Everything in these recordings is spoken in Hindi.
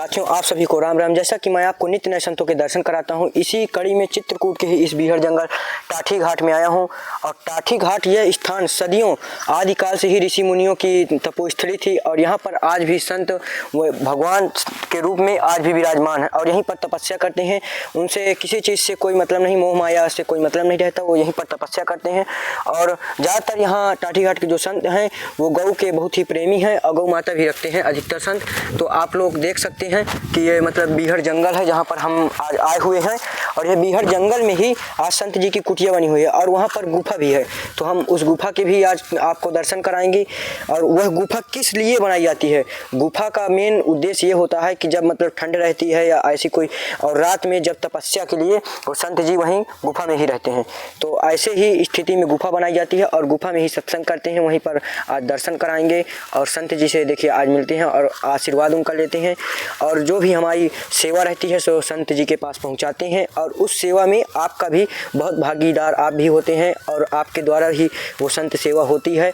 साथियों, आप सभी को राम राम। जैसा कि मैं आपको नित्य नए संतों के दर्शन कराता हूं, इसी कड़ी में चित्रकूट के ही इस बीहड़ जंगल टाठी घाट में आया हूं। और टाठी घाट यह स्थान सदियों आदिकाल से ही ऋषि मुनियों की तपोस्थली थी और यहां पर आज भी संत भगवान के रूप में आज भी विराजमान है और यहीं पर तपस्या करते हैं। उनसे किसी चीज़ से कोई मतलब नहीं, मोह माया से कोई मतलब नहीं रहता, वो यहीं पर तपस्या करते हैं। और ज़्यादातर यहाँ टाठी घाट के जो संत हैं वो गौ के बहुत ही प्रेमी हैं और गौ माता भी रखते हैं अधिकतर संत। तो आप लोग देख सकते हैं कि ये मतलब बीहड़ जंगल है जहाँ पर हम आज आए हुए हैं। और ये बीहड़ जंगल में ही आज संत जी की कुटिया बनी हुई है और वहाँ पर गुफा भी है। तो हम उस गुफा के भी आज आपको दर्शन कराएंगे। और वह गुफा किस लिए बनाई जाती है, गुफा का मेन उद्देश्य ये होता है कि जब मतलब ठंड रहती है या ऐसी कोई, और रात में जब तपस्या के लिए वो संत जी वहीं गुफा में ही रहते हैं। तो ऐसे ही स्थिति में गुफा बनाई जाती है और गुफा में ही सत्संग करते हैं। वहीं पर आज दर्शन कराएंगे और संत जी से देखिए आज मिलते हैं और आशीर्वाद उनका लेते हैं। और जो भी हमारी सेवा रहती है सो संत जी के पास पहुंचाते हैं और उस सेवा में आपका भी बहुत भागीदार आप भी होते हैं और आपके द्वारा ही वो संत सेवा होती है।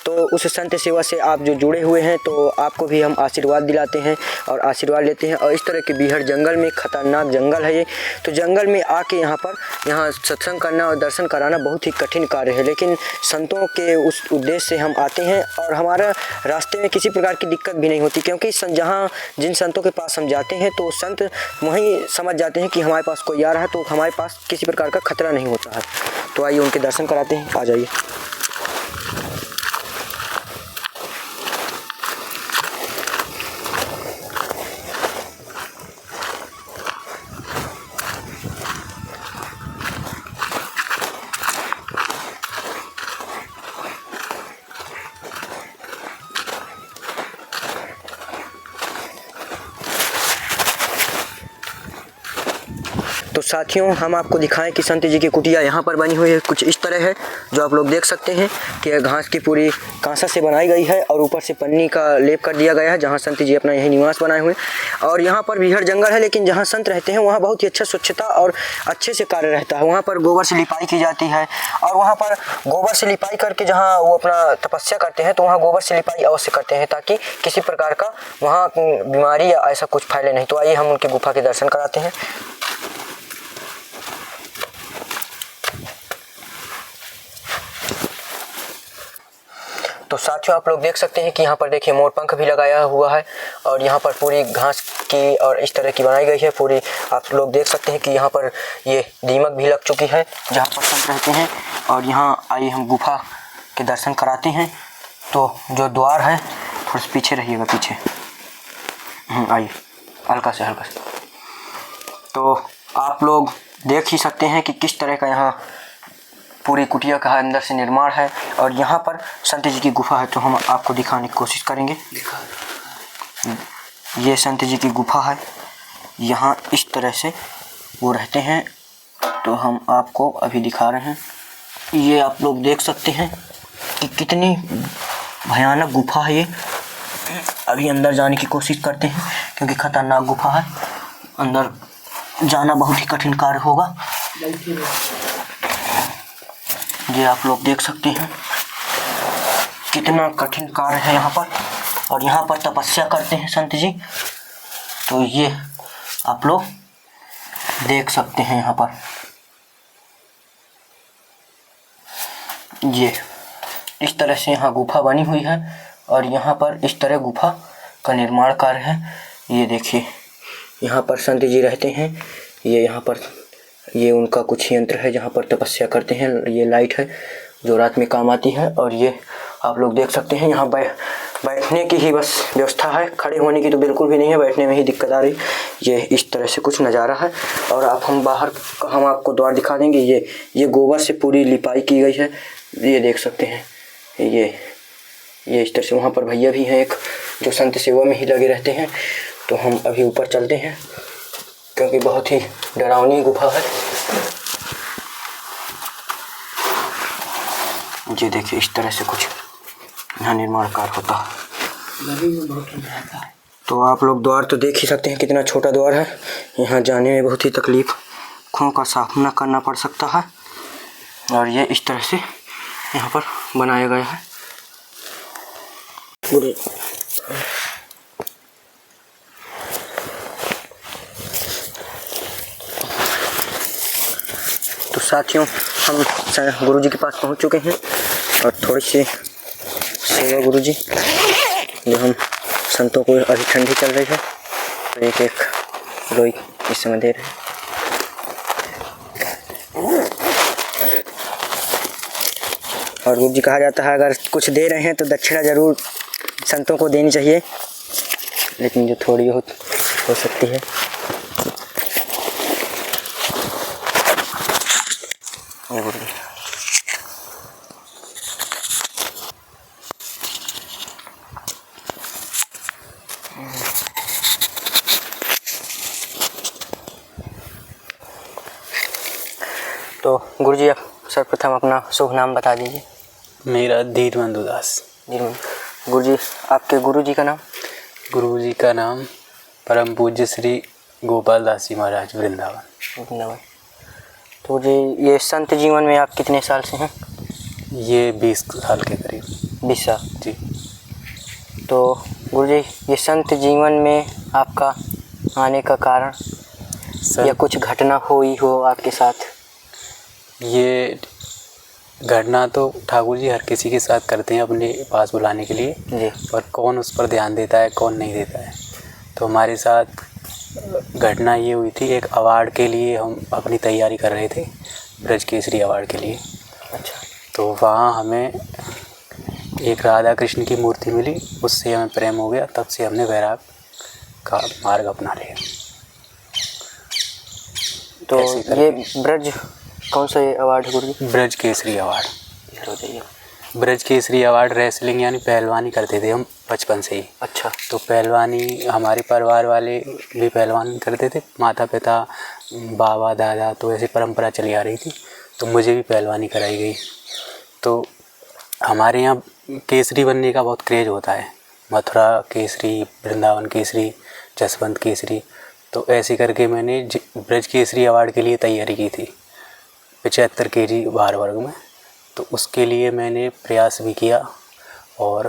तो उस संत सेवा से आप जो जुड़े हुए हैं तो आपको भी हम आशीर्वाद दिलाते हैं और आशीर्वाद लेते हैं। और इस तरह के बीहड़ जंगल में, खतरनाक जंगल है ये, तो जंगल में आके यहाँ सत्संग करना और दर्शन कराना बहुत ही कठिन कार्य है, लेकिन संतों के उस उद्देश्य से हम आते हैं और हमारा रास्ते में किसी प्रकार की दिक्कत भी नहीं होती, क्योंकि जहाँ जिन संतों के पास हम जाते हैं तो संत वहीं समझ जाते हैं कि हमारे पास कोई आ रहा है, तो हमारे पास किसी प्रकार का खतरा नहीं होता है। तो आइए उनके दर्शन कराते हैं, आ जाइए। तो साथियों, हम आपको दिखाएं कि संत जी की कुटिया यहाँ पर बनी हुई है, कुछ इस तरह है जो आप लोग देख सकते हैं कि घास की पूरी कांसा से बनाई गई है और ऊपर से पन्नी का लेप कर दिया गया है, जहाँ संत जी अपना यही निवास बनाए हुए हैं। और यहाँ पर बीहड़ जंगल है, लेकिन जहाँ संत रहते हैं वहाँ बहुत ही अच्छा स्वच्छता और अच्छे से कार्य रहता है। वहाँ पर गोबर से लिपाई की जाती है और वहाँ पर गोबर से लिपाई करके जहाँ वो अपना तपस्या करते हैं तो वहाँ गोबर से लिपाई अवश्य करते हैं ताकि किसी प्रकार का वहाँ बीमारी या ऐसा कुछ फैले नहीं। तो आइए हम उनके गुफा के दर्शन कराते हैं। तो साथियों, आप लोग देख सकते हैं कि यहाँ पर देखिए मोर पंख भी लगाया हुआ है और यहाँ पर पूरी घास की और इस तरह की बनाई गई है पूरी। आप लोग देख सकते हैं कि यहाँ पर ये दीमक भी लग चुकी है जहाँ पर संत रहते हैं। और यहाँ आइए हम गुफा के दर्शन कराते हैं। तो जो द्वार है, थोड़ा सा पीछे रहिएगा, पीछे आइए, हल्का से। तो आप लोग देख ही सकते हैं कि किस तरह का यहाँ पूरी कुटिया का अंदर से निर्माण है और यहाँ पर संत जी की गुफा है। तो हम आपको दिखाने की कोशिश करेंगे। ये संत जी की गुफा है, यहाँ इस तरह से वो रहते हैं। तो हम आपको अभी दिखा रहे हैं। ये आप लोग देख सकते हैं कि कितनी भयानक गुफा है ये। अभी अंदर जाने की कोशिश करते हैं क्योंकि खतरनाक गुफा है, अंदर जाना बहुत ही कठिन कार्य होगा। ये आप लोग देख सकते हैं कितना कठिन कार्य है यहाँ पर, और यहाँ पर तपस्या करते हैं संत जी। तो ये आप लोग देख सकते हैं यहाँ पर, ये इस तरह से यहाँ गुफा बनी हुई है और यहाँ पर इस तरह गुफा का निर्माण कार्य है। ये देखिए, यहाँ पर संत जी रहते हैं। ये यहाँ पर ये उनका कुछ यंत्र है जहाँ पर तपस्या करते हैं। ये लाइट है जो रात में काम आती है। और ये आप लोग देख सकते हैं यहाँ बैठने की ही बस व्यवस्था है, खड़े होने की तो बिल्कुल भी नहीं है, बैठने में ही दिक्कत आ रही। ये इस तरह से कुछ नज़ारा है। और हम आपको द्वार दिखा देंगे। ये गोबर से पूरी लिपाई की गई है, ये देख सकते हैं। ये इस तरह से, वहाँ पर भैया भी हैं एक जो संत सेवा में ही लगे रहते हैं। तो हम अभी ऊपर चलते हैं क्योंकि बहुत ही डरावनी गुफा है। ये देखिए, इस तरह से कुछ यहाँ निर्माण कार्य होता है। तो आप लोग द्वार तो देख ही सकते हैं कितना छोटा द्वार है। यहाँ जाने में बहुत ही तकलीफों का सामना करना पड़ सकता है। और ये इस तरह से यहाँ पर बनाया गया है। साथियों, हम गुरुजी के पास पहुंच चुके हैं और थोड़ी सी सेवा गुरुजी, जो हम संतों को अभी ठंडी चल रही है तो एक एक लोई इस समय दे रहे हैं। और गुरुजी कहा जाता है अगर कुछ दे रहे हैं तो दक्षिणा जरूर संतों को देनी चाहिए, लेकिन जो थोड़ी बहुत हो सकती है। तो गुरुजी आप सर्वप्रथम अपना शुभ नाम बता दीजिए। मेरा धीरबंधु दास। गुरुजी, आपके गुरुजी का नाम? गुरुजी का नाम परम पूज्य श्री गोपाल दास जी महाराज, वृंदावन। तो जी ये संत जीवन में आप कितने साल से हैं? ये 20 साल के करीब। 20 साल जी। तो गुरुजी ये संत जीवन में आपका आने का कारण या कुछ घटना हुई हो आपके साथ? ये घटना तो ठाकुर जी हर किसी के साथ करते हैं अपने पास बुलाने के लिए जी, पर कौन उस पर ध्यान देता है कौन नहीं देता है। तो हमारे साथ घटना ये हुई थी, एक अवार्ड के लिए हम अपनी तैयारी कर रहे थे, ब्रज केसरी अवार्ड के लिए। अच्छा। तो वहाँ हमें एक राधा कृष्ण की मूर्ति मिली, उससे हमें प्रेम हो गया, तब से हमने वैराग का मार्ग अपना लिया। तो ये ब्रज कौन सा अवार्ड है गुरुजी? ब्रज केसरी अवार्ड। हो जाइए। ब्रज केसरी अवार्ड रेसलिंग यानी पहलवानी करते थे हम बचपन से ही। अच्छा। तो पहलवानी हमारे परिवार वाले भी पहलवानी करते थे, माता पिता बाबा दादा, तो ऐसी परंपरा चली आ रही थी, तो मुझे भी पहलवानी कराई गई। तो हमारे यहाँ केसरी बनने का बहुत क्रेज़ होता है, मथुरा केसरी, वृंदावन केसरी, जसवंत केसरी। तो ऐसे करके मैंने ब्रज केसरी अवार्ड के लिए तैयारी की थी 75 kg भार वर्ग में। तो उसके लिए मैंने प्रयास भी किया और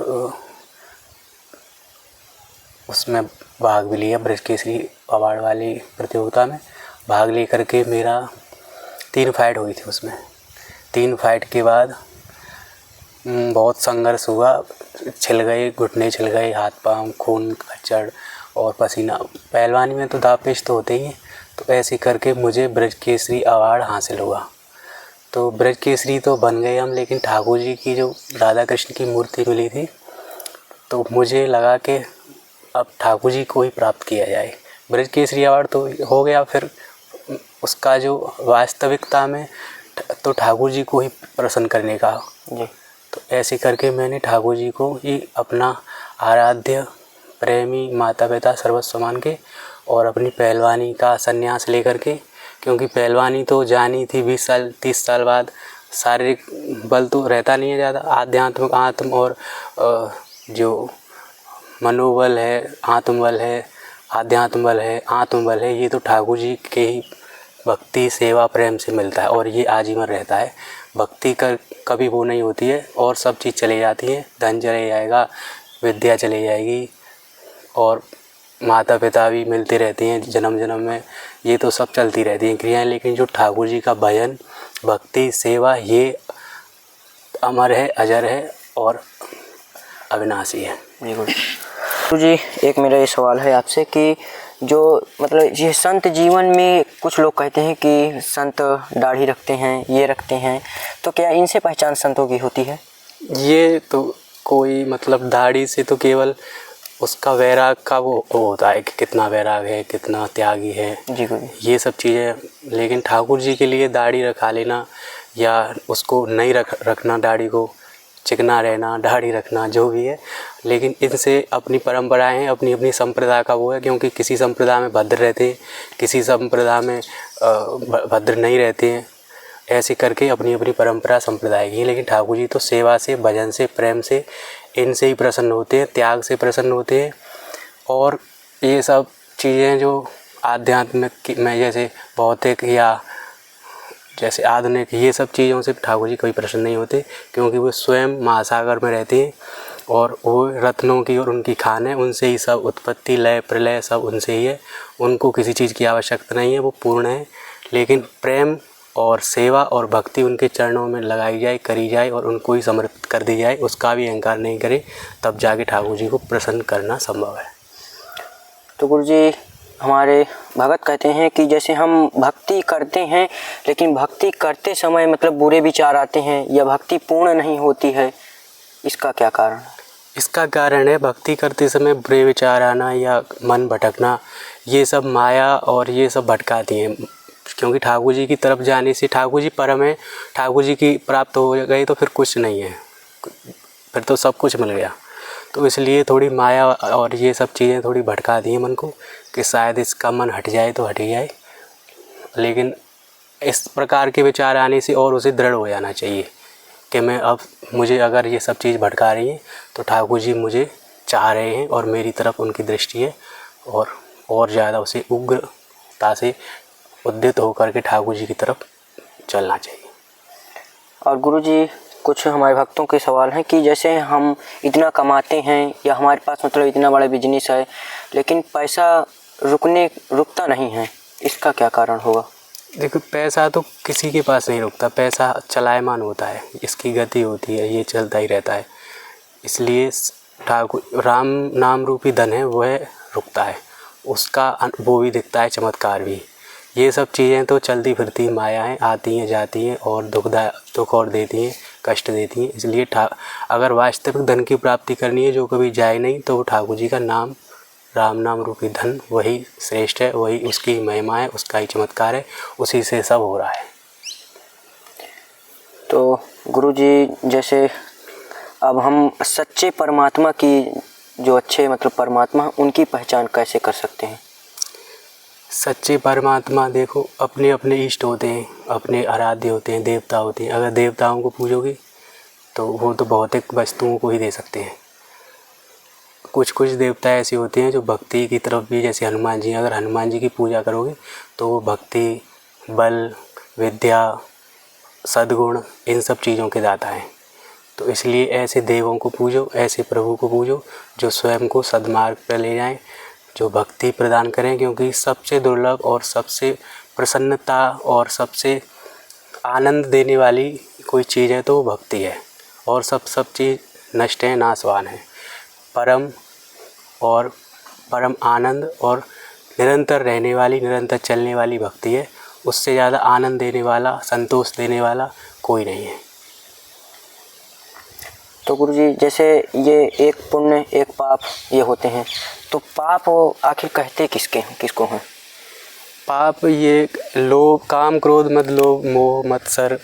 उसमें भाग भी लिया। ब्रज केसरी अवार्ड वाली प्रतियोगिता में भाग ले करके मेरा 3 फाइट हुई थी। उसमें 3 फाइट के बाद बहुत संघर्ष हुआ, छिल गए घुटने, छिल गए हाथ पाँव, खून खच्चड़ और पसीना। पहलवानी में तो दाव पेच तो होते ही हैं। तो ऐसे करके मुझे ब्रज केसरी अवार्ड हासिल हुआ। तो ब्रज केसरी तो बन गए हम, लेकिन ठाकुर जी की जो राधा कृष्ण की मूर्ति मिली थी तो मुझे लगा कि अब ठाकुर जी को ही प्राप्त किया जाए। ब्रज केसरी अवार्ड तो हो गया, फिर उसका जो वास्तविकता में तो ठाकुर जी को ही प्रसन्न करने का जी। तो ऐसे करके मैंने ठाकुर जी को ही अपना आराध्य प्रेमी माता पिता सर्वस्व मान के और अपनी पहलवानी का संन्यास लेकर के, क्योंकि पहलवानी तो जानी थी 20 साल 30 साल बाद शारीरिक बल तो रहता नहीं है ज़्यादा, आध्यात्मिक आत्म और जो मनोबल है, आत्मबल है, आध्यात्म बल है, आत्मबल है, ये तो ठाकुर जी के ही भक्ति सेवा प्रेम से मिलता है और ये आजीवन रहता है। भक्ति का कभी वो नहीं होती है और सब चीज़ चली जाती है, धन चले जाएगा, विद्या चली जाएगी और माता पिता भी मिलते रहते हैं जन्म जन्म में, ये तो सब चलती रहती हैं क्रियाएं। लेकिन जो ठाकुर जी का भजन भक्ति सेवा ये अमर है, अजर है और अविनाशी है। तो जी एक मेरा ये सवाल है आपसे कि जो मतलब ये संत जीवन में कुछ लोग कहते हैं कि संत दाढ़ी रखते हैं, ये रखते हैं, तो क्या इनसे पहचान संतों की होती है? ये तो कोई मतलब दाढ़ी से तो केवल उसका वैराग का वो होता है कि कितना वैराग है, कितना त्यागी है जी, ये सब चीज़ें। लेकिन ठाकुर जी के लिए दाढ़ी रखा लेना या उसको नहीं रखना, दाढ़ी को चिकना रहना, दाढ़ी रखना, जो भी है, लेकिन इनसे अपनी परंपराएं हैं, अपनी अपनी संप्रदाय का वो है। क्योंकि किसी संप्रदाय में भद्र रहते हैं, किसी संप्रदाय में भद्र नहीं रहते हैं, ऐसे करके अपनी अपनी परंपरा संप्रदाय की है। लेकिन ठाकुर जी तो सेवा से, भजन से, प्रेम से, इनसे ही प्रसन्न होते हैं, त्याग से प्रसन्न होते हैं। और ये सब चीज़ें जो आध्यात्मिक में जैसे भौतिक या जैसे आधुनिक, ये सब चीज़ों से ठाकुर जी कभी प्रसन्न नहीं होते, क्योंकि वो स्वयं महासागर में रहते हैं और वो रत्नों की और उनकी खान है, उनसे ही सब उत्पत्ति लय प्रलय सब उनसे ही है। उनको किसी चीज़ की आवश्यकता नहीं है, वो पूर्ण है। लेकिन प्रेम और सेवा और भक्ति उनके चरणों में लगाई जाए, करी जाए और उनको ही समर्पित कर दी जाए, उसका भी अहंकार नहीं करे, तब जाके ठाकुर जी को प्रसन्न करना संभव है। तो गुरु जी, हमारे भगत कहते हैं कि जैसे हम भक्ति करते हैं लेकिन भक्ति करते समय मतलब बुरे विचार आते हैं या भक्ति पूर्ण नहीं होती है, इसका क्या कारण है? इसका कारण है भक्ति करते समय बुरे विचार आना या मन भटकना, ये सब माया और ये सब भटकाती हैं। क्योंकि ठाकुर जी की तरफ जाने से ठाकुर जी परम है, ठाकुर जी की प्राप्त हो गए तो फिर कुछ नहीं है, फिर तो सब कुछ मिल गया। तो इसलिए थोड़ी माया और ये सब चीज़ें थोड़ी भटका दी हैं मन को कि शायद इसका मन हट जाए तो हट ही जाए। लेकिन इस प्रकार के विचार आने से और उसे दृढ़ हो जाना चाहिए कि मैं अब मुझे अगर ये सब चीज़ भटका रही है तो ठाकुर जी मुझे चाह रहे हैं और मेरी तरफ उनकी दृष्टि है, और ज़्यादा उसे उग्रता से उद्यत होकर के ठाकुर जी की तरफ चलना चाहिए। और गुरुजी, कुछ हमारे भक्तों के सवाल हैं कि जैसे हम इतना कमाते हैं या हमारे पास मतलब इतना बड़ा बिजनेस है लेकिन पैसा रुकता नहीं है, इसका क्या कारण होगा? देखो, पैसा तो किसी के पास नहीं रुकता, पैसा चलायमान होता है, इसकी गति होती है, ये चलता ही रहता है। इसलिए ठाकुर राम नाम रूपी धन है वह रुकता है, उसका वो भी दिखता है चमत्कार भी। ये सब चीज़ें तो चलती फिरती माया हैं, आती हैं जाती हैं और दुख और देती हैं, कष्ट देती हैं। इसलिए अगर वास्तविक धन की प्राप्ति करनी है जो कभी जाए नहीं, तो वो ठाकुर जी का नाम, राम नाम रूपी धन वही श्रेष्ठ है, वही उसकी महिमा है, उसका ही चमत्कार है, उसी से सब हो रहा है। तो गुरुजी, जैसे अब हम सच्चे परमात्मा की, जो अच्छे मतलब परमात्मा, उनकी पहचान कैसे कर सकते हैं? सच्चे परमात्मा देखो, अपने अपने इष्ट होते हैं, अपने आराध्य होते हैं, देवता होते हैं। अगर देवताओं को पूजोगे तो वो तो भौतिक वस्तुओं को ही दे सकते हैं। कुछ कुछ देवता ऐसे होते हैं जो भक्ति की तरफ भी, जैसे हनुमान जी, अगर हनुमान जी की पूजा करोगे तो वो भक्ति, बल, विद्या, सद्गुण, इन सब चीज़ों के दाता हैं। तो इसलिए ऐसे देवों को पूजो, ऐसे प्रभु को पूजो जो स्वयं को सद्मार्ग पर ले जाएं, जो भक्ति प्रदान करें। क्योंकि सबसे दुर्लभ और सबसे प्रसन्नता और सबसे आनंद देने वाली कोई चीज़ है तो वो भक्ति है, और सब चीज़ नष्ट है, नाशवान है। परम आनंद और निरंतर रहने वाली, निरंतर चलने वाली भक्ति है। उससे ज़्यादा आनंद देने वाला, संतोष देने वाला कोई नहीं है। तो गुरुजी, जैसे ये एक पुण्य एक पाप ये होते हैं, तो पाप आखिर कहते किसको हैं? पाप ये लोभ, काम, क्रोध, मद, लोभ, मोह, मत्सर,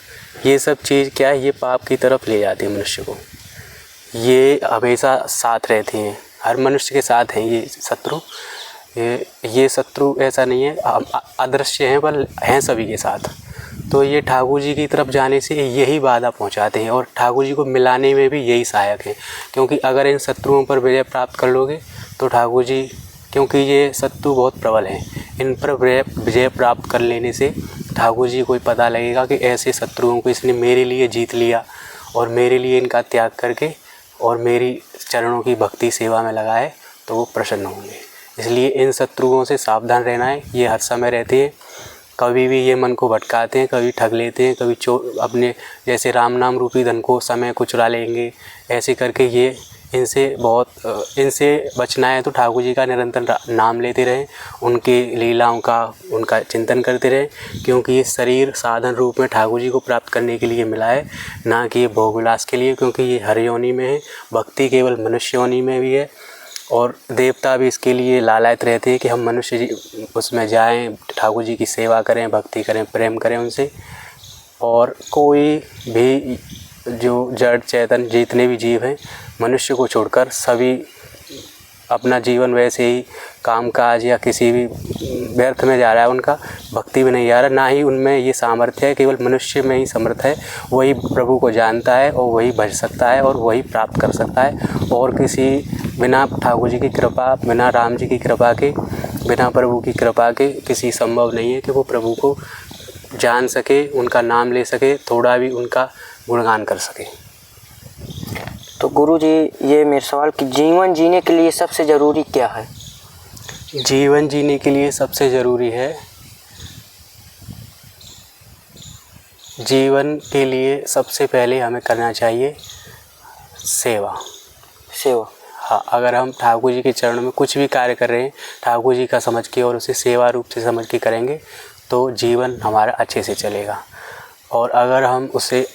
ये सब चीज़ क्या है, ये पाप की तरफ ले जाती है मनुष्य को। ये हमेशा साथ रहती हैं, हर मनुष्य के साथ हैं ये शत्रु। ये शत्रु ऐसा नहीं है, अदृश्य हैं, पर हैं सभी के साथ। तो ये ठाकुर जी की तरफ जाने से यही बाधा पहुंचाते हैं, और ठाकुर जी को मिलाने में भी यही सहायक है। क्योंकि अगर इन शत्रुओं पर विजय प्राप्त कर लोगे तो ठाकुर जी, क्योंकि ये शत्रु बहुत प्रबल हैं, इन पर विजय प्राप्त कर लेने से ठाकुर जी को पता लगेगा कि ऐसे शत्रुओं को इसने मेरे लिए जीत लिया, और मेरे लिए इनका त्याग करके और मेरी चरणों की भक्ति सेवा में लगाए, तो वो प्रसन्न होंगे। इसलिए इन शत्रुओं से सावधान रहना है। ये हर समय रहते हैं, कभी भी ये मन को भटकाते हैं, कभी ठग लेते हैं, कभी अपने जैसे राम नाम रूपी धन को समय को चुरा लेंगे। ऐसे करके ये इनसे बचना है तो ठाकुर जी का निरंतर नाम लेते रहें, उनके लीलाओं का उनका चिंतन करते रहें। क्योंकि ये शरीर साधन रूप में ठाकुर जी को प्राप्त करने के लिए मिला है, ना कि ये भोग विलास के लिए। क्योंकि ये हर योनि में है, भक्ति केवल मनुष्य योनि में भी है, और देवता भी इसके लिए लालायित रहते हैं कि हम मनुष्य जी उसमें जाएं, ठाकुर जी की सेवा करें, भक्ति करें, प्रेम करें उनसे। और कोई भी जो जड़ चेतन जितने भी जीव हैं, मनुष्य को छोड़कर सभी अपना जीवन वैसे ही कामकाज या किसी भी व्यर्थ में जा रहा है, उनका भक्ति में नहीं जा रहा। ना ही उनमें ये सामर्थ्य है, केवल मनुष्य में ही समर्थ है। वही प्रभु को जानता है और वही भज सकता है और वही प्राप्त कर सकता है। और किसी बिना ठाकुर जी की कृपा, बिना राम जी की कृपा के, बिना प्रभु की कृपा के किसी संभव नहीं है कि वो प्रभु को जान सके, उनका नाम ले सके, थोड़ा भी उनका गुणगान कर सके। तो गुरुजी, ये मेरा सवाल कि जीवन जीने के लिए सबसे ज़रूरी क्या है? जीवन जीने के लिए सबसे ज़रूरी है जीवन के लिए सबसे पहले हमें करना चाहिए सेवा। सेवा। हाँ, अगर हम ठाकुर जी के चरणों में कुछ भी कार्य कर रहे हैं ठाकुर जी का समझ के और उसे सेवा रूप से समझ के करेंगे तो जीवन हमारा अच्छे से चलेगा। और अगर हम उसे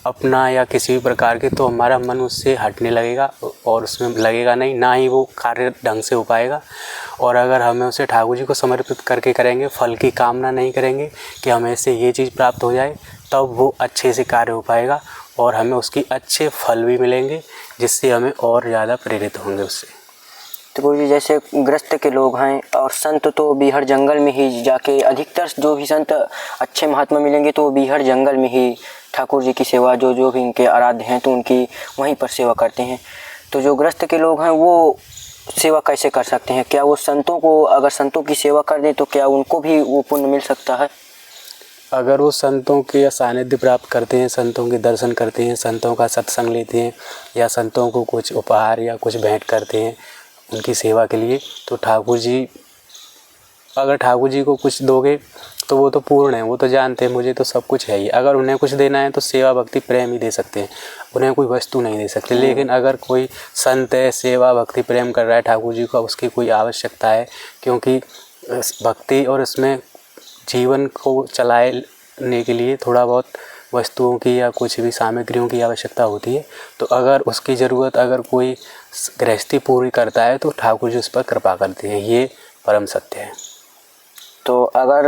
अपना या किसी भी प्रकार के तो हमारा मन उससे हटने लगेगा और उसमें लगेगा नहीं, ना ही वो कार्य ढंग से हो पाएगा। और अगर हमें उसे ठाकुर जी को समर्पित करके करेंगे, फल की कामना नहीं करेंगे कि हमें से ये चीज़ प्राप्त हो जाए, तब वो अच्छे से कार्य हो पाएगा और हमें उसकी अच्छे फल भी मिलेंगे, जिससे हमें और ज़्यादा प्रेरित होंगे उससे। तो गुरु जी जैसे ग्रस्त के लोग हैं और संत तो बीहड़ जंगल में ही जाके, अधिकतर जो भी संत अच्छे महात्मा मिलेंगे तो वो बीहड़ जंगल में ही ठाकुर जी की सेवा, जो भी इनके आराध्य हैं तो उनकी वहीं पर सेवा करते हैं। तो जो ग्रस्त के लोग हैं वो सेवा कैसे कर सकते हैं? क्या वो संतों को, अगर संतों की सेवा कर दें तो क्या उनको भी वो पुण्य मिल सकता है? अगर वो संतों के सानिध्य प्राप्त करते हैं, संतों के दर्शन करते हैं, संतों का सत्संग लेते हैं या संतों को कुछ उपहार या कुछ भेंट करते हैं उनकी सेवा के लिए, तो ठाकुर जी, अगर ठाकुर जी को कुछ दोगे तो वो तो पूर्ण है, वो तो जानते हैं मुझे तो सब कुछ है ही। अगर उन्हें कुछ देना है तो सेवा भक्ति प्रेम ही दे सकते हैं, उन्हें कोई वस्तु नहीं दे सकते। लेकिन अगर कोई संत है, सेवा भक्ति प्रेम कर रहा है ठाकुर जी का, उसकी कोई आवश्यकता है, क्योंकि भक्ति और उसमें जीवन को चलाने के लिए थोड़ा बहुत वस्तुओं की या कुछ भी सामग्रियों की आवश्यकता होती है। तो अगर उसकी ज़रूरत अगर कोई गृहस्थी पूरी करता है तो ठाकुर जी उस पर कृपा करते हैं, ये परम सत्य है। तो अगर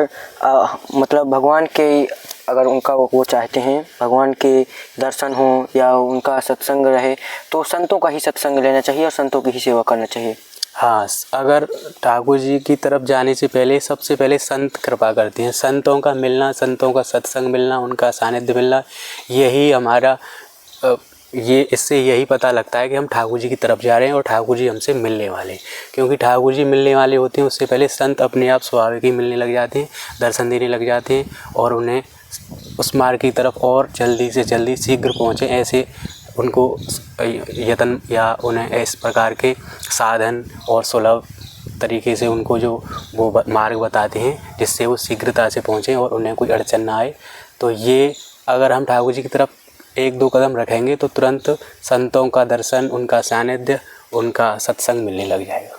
मतलब भगवान के, अगर उनका वो चाहते हैं भगवान के दर्शन हो या उनका सत्संग रहे तो संतों का ही सत्संग लेना चाहिए और संतों की ही सेवा करना चाहिए। हाँ, अगर ठाकुर जी की तरफ जाने से पहले सबसे पहले संत कृपा करते हैं। संतों का मिलना, संतों का सत्संग मिलना, उनका सानिध्य मिलना, यही हमारा इससे यही पता लगता है कि हम ठाकुर जी की तरफ जा रहे हैं और ठाकुर जी हमसे मिलने वाले हैं। क्योंकि ठाकुर जी मिलने वाले होते हैं उससे पहले संत अपने आप स्वाभाविक ही मिलने लग जाते हैं, दर्शन देने लग जाते हैं और उन्हें उस मार्ग की तरफ और जल्दी से जल्दी शीघ्र पहुँचे, ऐसे उनको यत्न या उन्हें इस प्रकार के साधन और सुलभ तरीके से उनको जो वो मार्ग बताते हैं जिससे वो शीघ्रता से पहुँचें और उन्हें कोई अड़चन ना आए। तो ये अगर हम ठाकुर जी की तरफ एक दो कदम रखेंगे तो तुरंत संतों का दर्शन, उनका सानिध्य, उनका सत्संग मिलने लग जाएगा।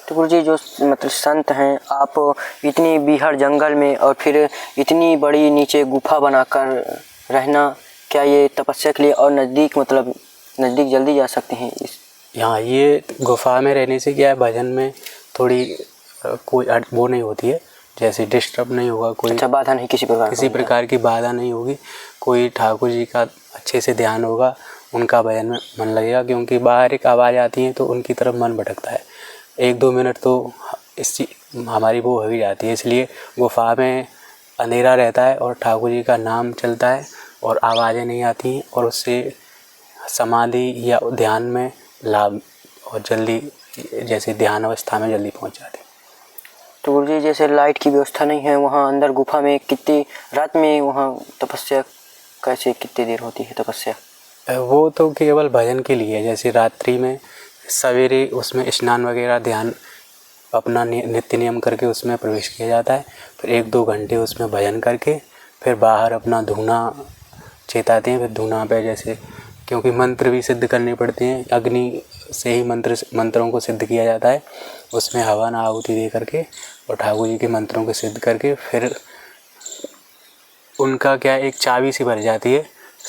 तो गुरु जी जो मतलब संत हैं, आप इतनी बीहड़ जंगल में और फिर इतनी बड़ी नीचे गुफा बनाकर रहना, क्या ये तपस्या के लिए और नज़दीक, मतलब नज़दीक जल्दी जा सकते हैं? यहाँ ये गुफा में रहने से क्या है, भजन में थोड़ी कोई वो नहीं होती है, जैसे डिस्टर्ब नहीं होगा कोई। अच्छा, बाधा नहीं, किसी प्रकार की बाधा नहीं होगी। कोई ठाकुर जी का अच्छे से ध्यान होगा, उनका भजन में मन लगेगा। क्योंकि बाहर एक आवाज़ आती है तो उनकी तरफ मन भटकता है, 1-2 मिनट तो हमारी वो हो ही जाती है। इसलिए गुफा में अंधेरा रहता है और ठाकुर जी का नाम चलता है और आवाज़ें नहीं आती हैं और उससे समाधि या ध्यान में लाभ और जल्दी, जैसे ध्यान अवस्था में जल्दी पहुंच जाते हैं। तो गुरु जी जैसे लाइट की व्यवस्था नहीं है वहाँ अंदर गुफा में, कितनी रात में वहाँ तपस्या कैसे, कितनी देर होती है तपस्या? वो तो केवल भजन के लिए है। जैसे रात्रि में सवेरे उसमें स्नान वगैरह ध्यान अपना नित्य नियम करके उसमें प्रवेश किया जाता है, फिर 1-2 घंटे उसमें भजन करके फिर बाहर अपना धूना चेताते हैं। फिर धूना पे जैसे, क्योंकि मंत्र भी सिद्ध करने पड़ते हैं, अग्नि से ही मंत्रों को सिद्ध किया जाता है, उसमें हवन आहुति दे करके और ठाकुर जी के मंत्रों को सिद्ध करके फिर उनका क्या एक चाबी सी भर जाती है।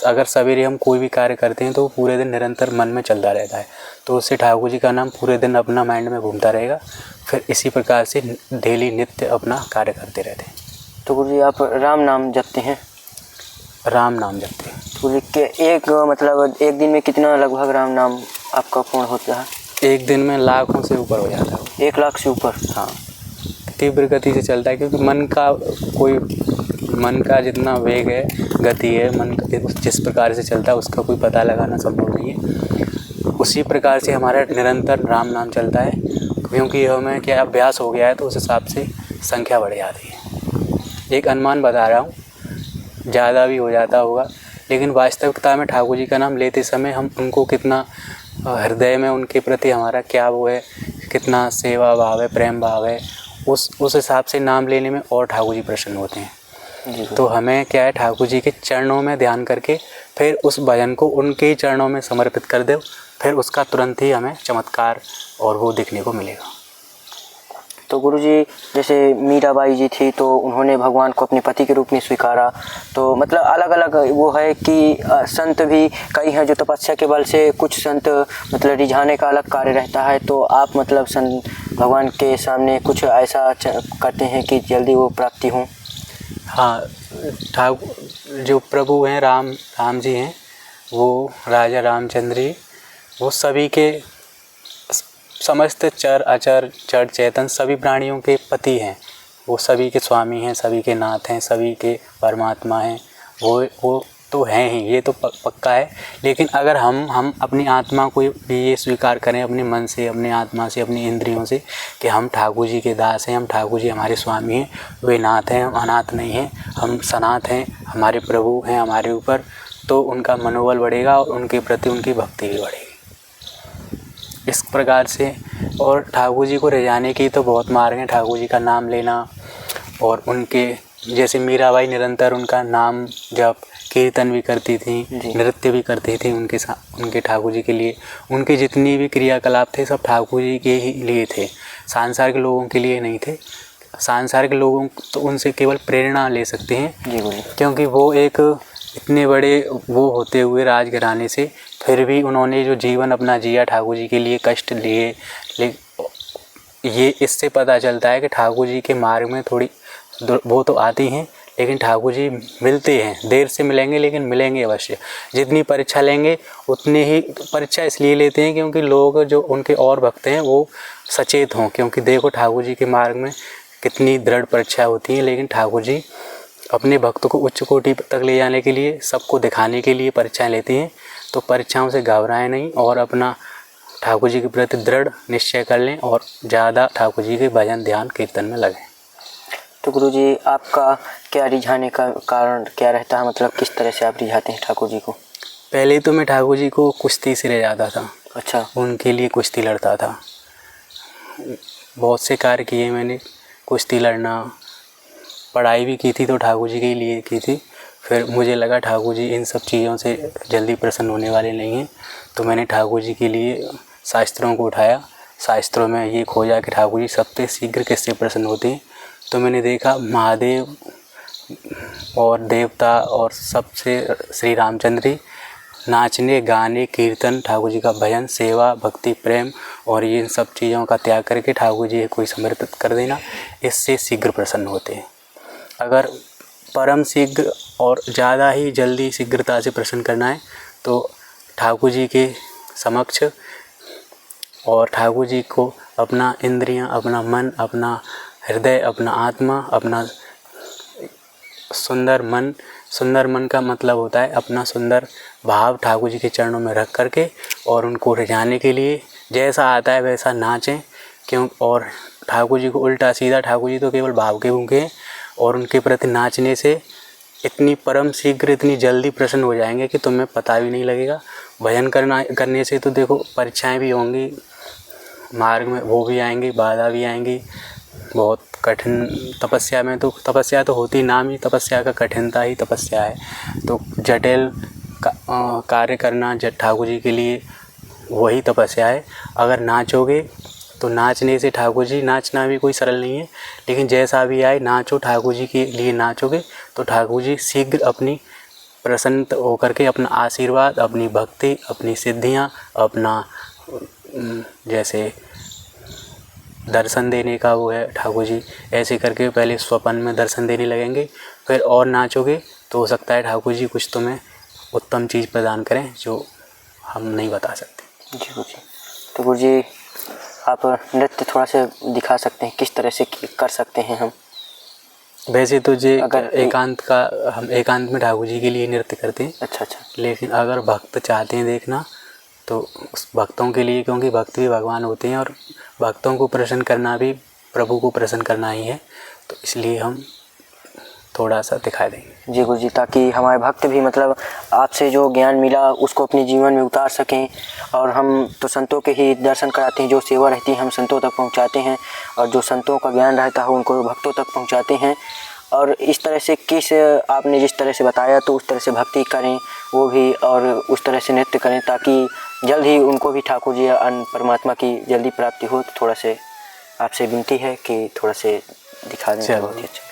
अगर सवेरे हम कोई भी कार्य करते हैं तो पूरे दिन निरंतर मन में चलता रहता है, तो उससे ठाकुर जी का नाम पूरे दिन अपना माइंड में घूमता रहेगा। फिर इसी प्रकार से डेली नित्य अपना कार्य करते रहते हैं। तो गुरु जी आप राम नाम जपते हैं? राम नाम जपते हैं। तो गुरु जी मतलब एक दिन में कितना लगभग राम नाम आपका पूर्ण होता है? एक दिन में लाखों से ऊपर हो जाता है। 1 लाख से ऊपर? हाँ, तीव्र गति से चलता है, क्योंकि मन का जितना वेग है, गति है, मन जिस प्रकार से चलता है उसका कोई पता लगाना संभव नहीं है। उसी प्रकार से हमारा निरंतर राम नाम चलता है, क्योंकि हमें क्या अभ्यास हो गया है तो उस हिसाब से संख्या बढ़ जाती है। एक अनुमान बता रहा हूँ, ज़्यादा भी हो जाता होगा, लेकिन वास्तविकता में ठाकुर जी का नाम लेते समय हम उनको कितना हृदय में उनके प्रति हमारा क्या वो है, कितना सेवा भाव है, प्रेम भाव है, उस हिसाब से नाम लेने में और ठाकुर जी प्रसन्न होते हैं। जी। तो हमें क्या है, ठाकुर जी के चरणों में ध्यान करके फिर उस भजन को उनके ही चरणों में समर्पित कर दो, फिर उसका तुरंत ही हमें चमत्कार और वो दिखने को मिलेगा। तो गुरुजी जैसे मीराबाई जी थी तो उन्होंने भगवान को अपने पति के रूप में स्वीकारा, तो मतलब अलग अलग वो है कि संत भी कई हैं जो तपस्या के बल से, कुछ संत मतलब रिझाने का अलग कार्य रहता है, तो आप मतलब संत भगवान के सामने कुछ ऐसा करते हैं कि जल्दी वो प्राप्ति हो। हाँ, ठाकुर जो प्रभु हैं राम जी हैं, वो राजा रामचंद्र जी, वो सभी के समस्त चर अचर जड़ चेतन सभी प्राणियों के पति हैं, वो सभी के स्वामी हैं, सभी के नाथ हैं, सभी के परमात्मा हैं, वो तो हैं ही, ये तो पक्का है। लेकिन अगर हम अपनी आत्मा को भी ये स्वीकार करें अपने मन से, अपनी आत्मा से, अपनी इंद्रियों से कि हम ठाकुर जी के दास हैं, हम ठाकुर जी हमारे स्वामी हैं, वे नाथ हैं, हम अनाथ नहीं हैं, हम सनाथ हैं, हमारे प्रभु हैं हमारे ऊपर, तो उनका मनोबल बढ़ेगा और उनके प्रति उनकी भक्ति भी बढ़ेगी इस प्रकार से। और ठाकुर जी को रिझाने की तो बहुत मार्ग हैं, ठाकुर जी का नाम लेना, और उनके जैसे मीराबाई निरंतर उनका नाम जप कीर्तन भी करती थी, नृत्य भी करती थी उनके ठाकुर जी के लिए। उनके जितनी भी क्रियाकलाप थे सब ठाकुर जी के ही लिए थे, सांसारिक लोगों के लिए नहीं थे। सांसारिक लोगों तो उनसे केवल प्रेरणा ले सकते हैं, क्योंकि वो एक इतने बड़े वो होते हुए राजघराने से फिर भी उन्होंने जो जीवन अपना जिया ठाकुर जी के लिए, कष्ट लिए, ये इससे पता चलता है कि ठाकुर जी के मार्ग में थोड़ी वो तो आती हैं, लेकिन ठाकुर जी मिलते हैं, देर से मिलेंगे लेकिन मिलेंगे अवश्य। जितनी परीक्षा लेंगे उतनी ही परीक्षा इसलिए लेते हैं क्योंकि लोग जो उनके और भक्त हैं वो सचेत हों, क्योंकि देखो ठाकुर जी के मार्ग में कितनी दृढ़ परीक्षा होती है, लेकिन ठाकुर जी अपने भक्तों को उच्च कोटि तक ले जाने के लिए, सबको दिखाने के लिए परीक्षाएं लेती हैं। तो परीक्षाओं से घबराएं नहीं और अपना ठाकुर जी के प्रति दृढ़ निश्चय कर लें और ज़्यादा ठाकुर जी के भजन ध्यान कीर्तन में लगें। तो गुरुजी आपका क्या रिझाने का कारण क्या रहता है, मतलब किस तरह से आप रिझाते हैं ठाकुर जी को? पहले तो मैं ठाकुर जी को कुश्ती से रिझाता था। अच्छा। उनके लिए कुश्ती लड़ता था, बहुत से कार्य किए मैंने, कुश्ती लड़ना, पढ़ाई भी की थी तो ठाकुर जी के लिए की थी। फिर मुझे लगा ठाकुर जी इन सब चीज़ों से जल्दी प्रसन्न होने वाले नहीं हैं, तो मैंने ठाकुर जी के लिए शास्त्रों को उठाया। शास्त्रों में ये खोजा कि ठाकुर जी सबसे शीघ्र किससे प्रसन्न होते हैं, तो मैंने देखा महादेव और देवता और सबसे श्री रामचंद्र जी, नाचने गाने कीर्तन ठाकुर जी का भजन सेवा भक्ति प्रेम और इन सब चीज़ों का त्याग करके ठाकुर जी को समर्पित कर देना, इससे शीघ्र प्रसन्न होते हैं। अगर परम शीघ्र और ज़्यादा ही जल्दी शीघ्रता से प्रसन्न करना है तो ठाकुर जी के समक्ष और ठाकुर जी को अपना इंद्रियां, अपना मन, अपना हृदय, अपना आत्मा, अपना सुंदर मन का मतलब होता है अपना सुंदर भाव ठाकुर जी के चरणों में रख करके और उनको रिझाने के लिए जैसा आता है वैसा नाचें। क्यों? और ठाकुर जी को उल्टा सीधा, ठाकुर जी तो केवल भाव के भूखे हैं और उनके प्रति नाचने से इतनी परम शीघ्र इतनी जल्दी प्रसन्न हो जाएंगे कि तुम्हें पता भी नहीं लगेगा। भजन करने से तो देखो परीक्षाएं भी होंगी, मार्ग में वो भी आएंगी, बाधा भी आएंगी, बहुत कठिन तपस्या में, तो तपस्या तो होती, नाम ही तपस्या का कठिनता ही तपस्या है। तो जटिल कार्य करना ठाकुर जी के लिए वही तपस्या है। अगर नाचोगे तो नाचने से ठाकुर जी, नाचना भी कोई सरल नहीं है, लेकिन जैसा भी आए नाचो, ठाकुर जी के लिए नाचोगे तो ठाकुर जी शीघ्र अपनी प्रसन्न होकर के अपना आशीर्वाद, अपनी भक्ति, अपनी सिद्धियां, अपना जैसे दर्शन देने का वो है ठाकुर जी, ऐसे करके पहले स्वपन में दर्शन देने लगेंगे, फिर और नाचोगे तो हो सकता है ठाकुर जी कुछ तुम्हें उत्तम चीज़ प्रदान करें जो हम नहीं बता सकते। जी गुरुजी, तो गुरुजी आप नृत्य थोड़ा सा दिखा सकते हैं, किस तरह से कर सकते हैं हम? वैसे तो जे अगर हम एकांत में ठाकुर जी के लिए नृत्य करते हैं। अच्छा। लेकिन अगर भक्त चाहते हैं देखना तो उस भक्तों के लिए, क्योंकि भक्त भी भगवान होते हैं और भक्तों को प्रसन्न करना भी प्रभु को प्रसन्न करना ही है, तो इसलिए हम थोड़ा सा दिखा देंगे। जी गुरुजी, ताकि हमारे भक्त भी मतलब आपसे जो ज्ञान मिला उसको अपने जीवन में उतार सकें। और हम तो संतों के ही दर्शन कराते हैं, जो सेवा रहती है हम संतों तक पहुंचाते हैं, और जो संतों का ज्ञान रहता है उनको भक्तों तक पहुंचाते हैं। और इस तरह से किस आपने जिस तरह से बताया तो उस तरह से भक्ति करें वो भी, और उस तरह से नृत्य करें ताकि जल्द ही उनको भी ठाकुर जी अन्न परमात्मा की जल्दी प्राप्ति हो। तो थोड़ा से आपसे विनती है कि थोड़ा से दिखा दें तो बहुत ही अच्छा।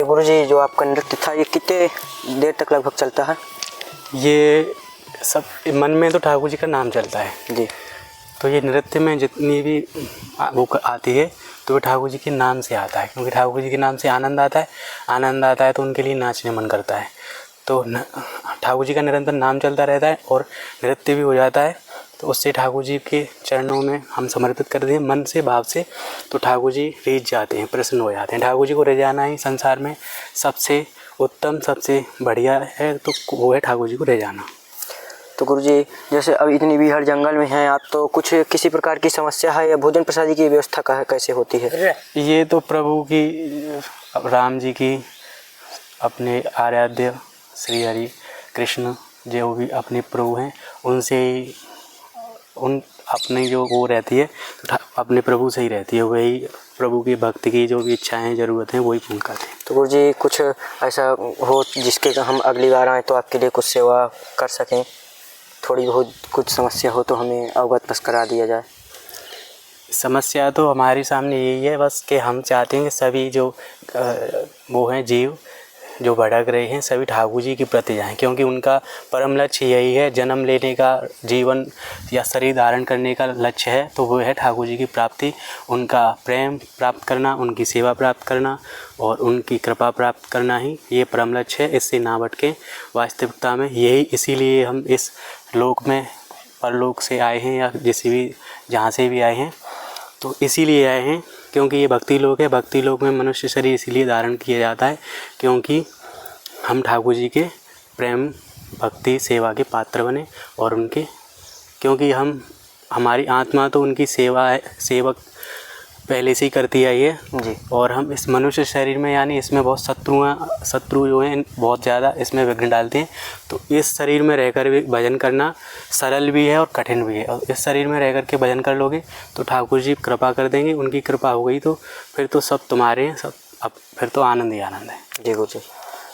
गुरुजी जो आपका नृत्य था ये कितने देर तक लगभग चलता है? ये सब मन में तो ठाकुर जी का नाम चलता है जी। तो ये नृत्य में जितनी भी वो आती है तो वो ठाकुर जी के नाम से आता है, क्योंकि ठाकुर जी के नाम से आनंद आता है तो उनके लिए नाचने मन करता है। तो ठाकुर जी का निरंतर नाम चलता रहता है और नृत्य भी हो जाता है, तो उससे ठाकुर जी के चरणों में हम समर्पित कर दें मन से भाव से, तो ठाकुर जी रीझ जाते हैं, प्रसन्न हो जाते हैं। ठाकुर जी को रिझाना ही संसार में सबसे उत्तम सबसे बढ़िया है, तो वो है ठाकुर जी को रिझाना। तो गुरुजी जैसे अब इतनी बीहड़ जंगल में हैं आप, तो कुछ किसी प्रकार की समस्या है या भोजन प्रसादी की व्यवस्था कैसे होती है? ये तो प्रभु की, राम जी की, अपने आराध्य श्री हरि कृष्ण जो भी अपने प्रभु हैं उनसे उन अपने जो वो रहती है अपने प्रभु से ही रहती है, वही प्रभु की भक्ति की जो भी इच्छाएं ज़रूरत हैं वही पूर्ण करते हैं। तो गुरुजी कुछ ऐसा हो जिसके हम अगली बार आएँ तो आपके लिए कुछ सेवा कर सकें, थोड़ी बहुत कुछ समस्या हो तो हमें अवगत बस करा दिया जाए। समस्या तो हमारे सामने यही है बस कि हम चाहते हैं कि सभी जो वो हैं जीव जो भटक रहे हैं सभी ठाकुर जी के प्रति जाएं, क्योंकि उनका परम लक्ष्य यही है, जन्म लेने का, जीवन या शरीर धारण करने का लक्ष्य है, तो वो है ठाकुर जी की प्राप्ति, उनका प्रेम प्राप्त करना, उनकी सेवा प्राप्त करना और उनकी कृपा प्राप्त करना ही ये परम लक्ष्य है। इससे ना भटकें, वास्तविकता में यही, इसीलिए हम इस लोक में परलोक से आए हैं या जिसे भी जहाँ से भी आए हैं तो इसीलिए आए हैं क्योंकि ये भक्ति लोक है। भक्ति लोक में मनुष्य शरीर इसीलिए धारण किया जाता है क्योंकि हम ठाकुर जी के प्रेम भक्ति सेवा के पात्र बने और उनके, क्योंकि हमारी आत्मा तो उनकी सेवा है, सेवक पहले से ही करती आई है जी। और हम इस मनुष्य शरीर में यानी इसमें बहुत शत्रु जो हैं बहुत ज़्यादा इसमें विघ्न डालते हैं, तो इस शरीर में रहकर भी भजन करना सरल भी है और कठिन भी है। और इस शरीर में रहकर के भजन कर लोगे तो ठाकुर जी कृपा कर देंगे, उनकी कृपा हो गई तो फिर तो सब तुम्हारे हैं, सब अब फिर तो आनंद ही आनंद है। जी गुरु जी,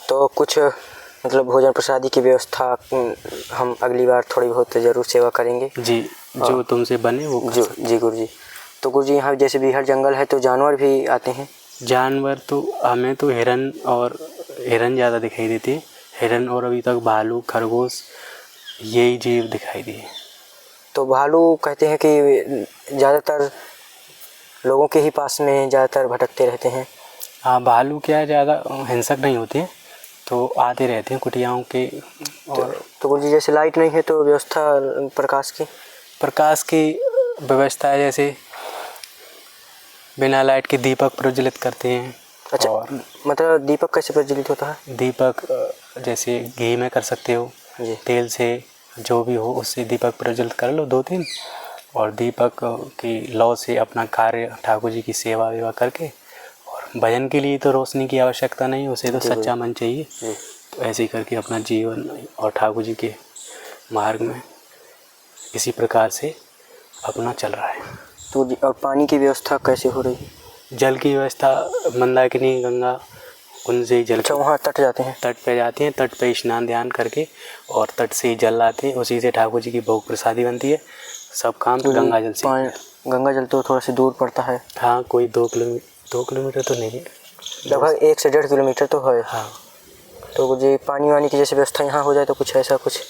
तो कुछ मतलब भोजन प्रसादी की व्यवस्था हम अगली बार थोड़ी बहुत ज़रूर सेवा करेंगे। जी, जो तुमसे बने वो कर जो सकते। जी गुरुजी। तो गुरुजी यहाँ जैसे बीहड़ जंगल है तो जानवर भी आते हैं? जानवर तो हमें तो हिरन ज़्यादा दिखाई देते हैं। हिरन और अभी तक भालू, खरगोश, यही जीव दिखाई दिए। तो भालू कहते हैं कि ज़्यादातर लोगों के ही पास में ज़्यादातर भटकते रहते हैं। हाँ, भालू क्या है, ज़्यादा हिंसक नहीं होते हैं, तो आते रहते हैं कुटियाओं के। और तो गुरुजी जैसे लाइट नहीं है तो व्यवस्था प्रकाश की व्यवस्था है, जैसे बिना लाइट के दीपक प्रज्वलित करते हैं। अच्छा, और मतलब दीपक कैसे प्रज्वलित होता है? दीपक जैसे घी में कर सकते हो, जी। तेल से, जो भी हो उससे दीपक प्रज्वलित कर लो 2-3, और दीपक की लौ से अपना कार्य ठाकुर जी की सेवा वेवा करके। और भजन के लिए तो रोशनी की आवश्यकता नहीं, उसे तो सच्चा मन चाहिए। तो ऐसे ही करके अपना जीवन और ठाकुर जी के मार्ग में इसी प्रकार से अपना चल रहा है। तो और पानी की व्यवस्था कैसे हो रही है? जल की व्यवस्था मंदाकिनी, गंगा, उनसे जल। अच्छा, वहाँ तट जाते हैं? तट पे जाते हैं, तट पे स्नान ध्यान करके और तट से ही जल लाते हैं, उसी से ठाकुर जी की भोग प्रसादी बनती है। सब काम तो गंगा जल से। गंगा जल तो थोड़ा सा दूर पड़ता है। हाँ, कोई 2 किलोमीटर तो नहीं है, लगभग 1 से 1.5 किलोमीटर तो है। हाँ। तो जी पानी वानी की जैसे व्यवस्था यहाँ हो जाए तो कुछ ऐसा कुछ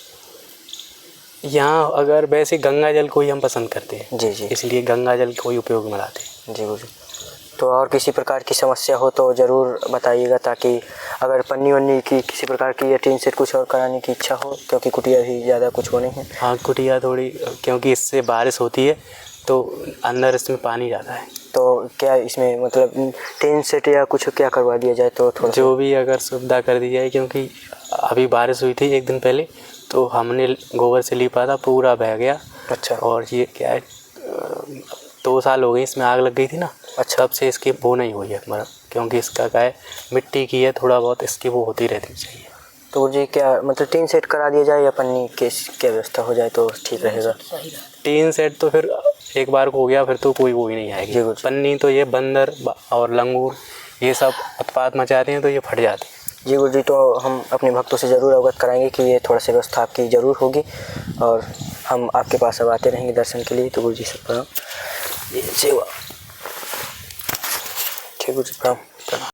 यहाँ अगर वैसे गंगा जल को ही हम पसंद करते हैं। जी जी, इसलिए गंगा जल को ही उपयोग में लाते हैं। जी गुरु। तो और किसी प्रकार की समस्या हो तो ज़रूर बताइएगा, ताकि अगर पन्नी वन्नी की किसी प्रकार की या टीन सेट कुछ और कराने की इच्छा हो, क्योंकि कुटिया भी ज़्यादा कुछ वो नहीं है। हाँ, कुटिया थोड़ी, क्योंकि इससे बारिश होती है तो अंदर इसमें पानी ज़्यादा है। तो क्या इसमें मतलब टीन सेट या कुछ क्या करवा दिया जाए तो थोड़ा जो भी अगर सुविधा कर दी जाए, क्योंकि अभी बारिश हुई थी 1 दिन पहले, तो हमने गोबर से लीपा था, पूरा बह गया। अच्छा। और ये क्या है, 2 साल हो गए इसमें आग लग गई थी ना। अच्छा। तब से इसकी वो नहीं हुई है हमारा, क्योंकि इसका क्या है, मिट्टी की है, थोड़ा बहुत इसकी वो होती रहती चाहिए। तो जी क्या मतलब टीन सेट करा दिया जाए या पन्नी की क्या व्यवस्था हो जाए तो ठीक रहेगा? टीन सेट तो फिर एक बार को हो गया, फिर तो कोई वो ही नहीं आएगी। पन्नी तो ये बंदर और लंगूर ये सब उत्पात मचाते हैं, तो ये फट जाते हैं। जी गुरु जी, तो हम अपने भक्तों से ज़रूर अवगत कराएंगे कि ये थोड़ा सा व्यवस्था आपकी ज़रूर होगी, और हम आपके पास अब आते रहेंगे दर्शन के लिए। तो गुरु जी से प्रणाम। ये सेवा। ठीक गुरु जी, प्रणाम।